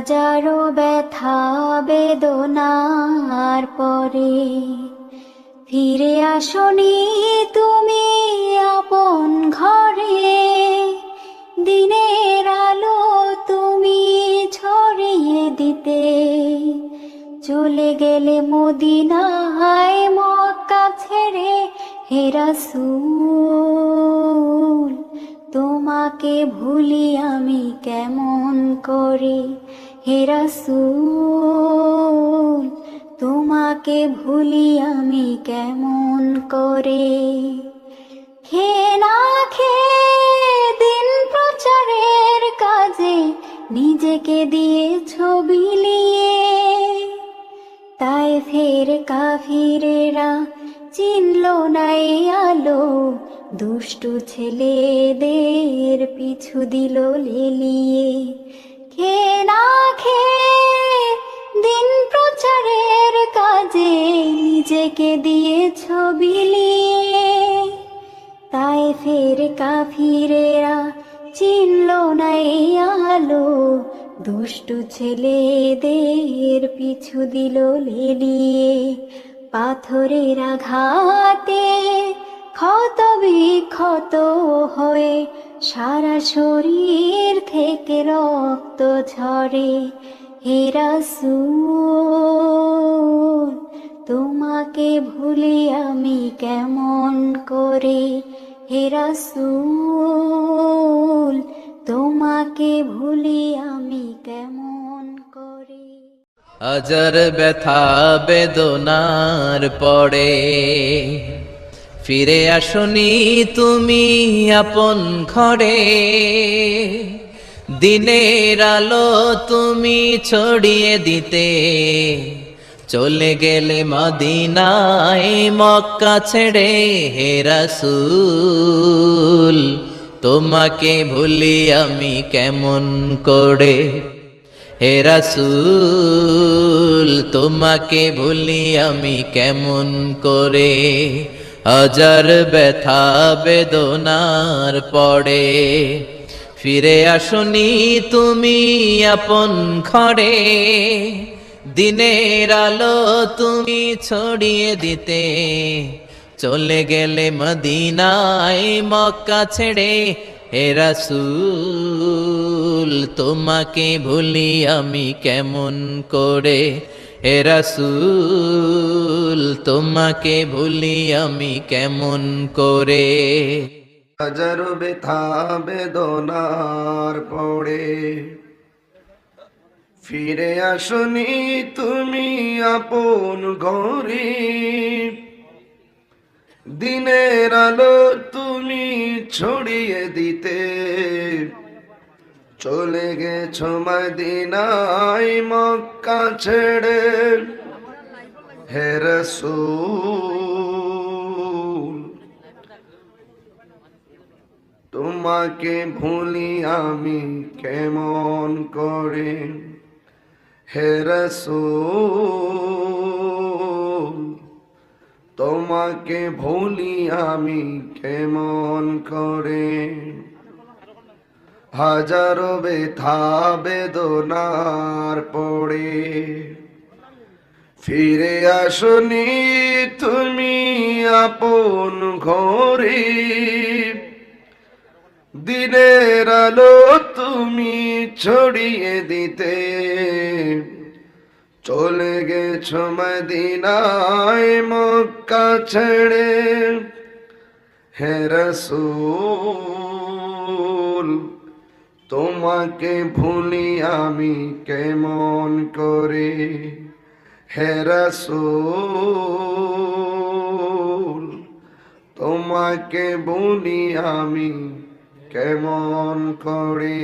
হাজারো ব্যথা বেদনার পরে ফিরে আসনি তুমি আপন ঘরে। দিনের আলো তুমি ছড়িয়ে দিতে চলে গেলে মদিনায় মক্কা ছেড়ে। হে রাসূল তোমাকে ভুলি আমি কেমন করে। হে রাসূল তোমাকে ভুলি আমি কেমন করে। খেয়ে না খেয়ে দিন প্রচারের কাজে নিজেকে দিয়েছ বিলিয়ে। তায়েফের কাফিরেরা চিনল না এই আলো, দুষ্টু ছেলেদের পিছু দিল লেলিয়ে। খেয়ে না খেয়ে দিন প্রচারের কাজে নিজেকে দিয়েছ বিলিয়ে। তায়েফের কাফিরেরা চিনল না এই আলো, দুষ্টু ছেলেদের পিছু দিল লেলিয়ে। পাথরের আঘাতে ক্ষত বিক্ষত হয়ে সারা শরীর থেকে রক্ত ঝরে। হে রাসূল তোমাকে ভুলি আমি কেমন করে। হে রাসূল তোমাকে ভুলি আমি কেমন করে। হাজার ব্যথা বেদনার পরে ফিরে আসনি তুমি আপন ঘরে। দিনের আলো তুমি ছড়িয়ে দিতে চলে গেলে মদিনায় মক্কা ছেড়ে। হে রাসূল তোমাকে ভুলি আমি কেমন করে। হে রাসূল তোমাকে ভুলি আমি কেমন করে। হাজার ব্যথা বেদনার পরে ফিরে আসনি তুমি আপন ঘরে। দিনের আলো তুমি ছড়িয়ে দিতে চলে গেলে মদিনায় মক্কা ছেড়ে। হে রাসূল তোমাকে ভুলি আমি কেমন করে। হে রাসূল তোমাকে ভুলি আমি কেমন করে। হাজারো ব্যথা বেদনার পরে ফিরে আসনি তুমি আপন ঘরে। দিনের আলো তুমি ছড়িয়ে দিতে চলে গেছো মদিনায় মক্কা ছেড়ে। হে রাসূল তোমাকে ভুলি আমি কেমন করে। হে রাসূল তোমাকে ভুলি আমি কেমন করে। হাজারো ব্যথা বেদনার পরে ফিরে আসনি তুমি আপন ঘরে। দিনের আলো তুমি ছড়িয়ে দিতে চলে গেছো মদিনায় মক্কা ছেড়ে। হে রাসূল তোমাকে ভুলি আমি কেমন করে। হে রাসূল তোমাকে ভুলি আমি কেমন করে।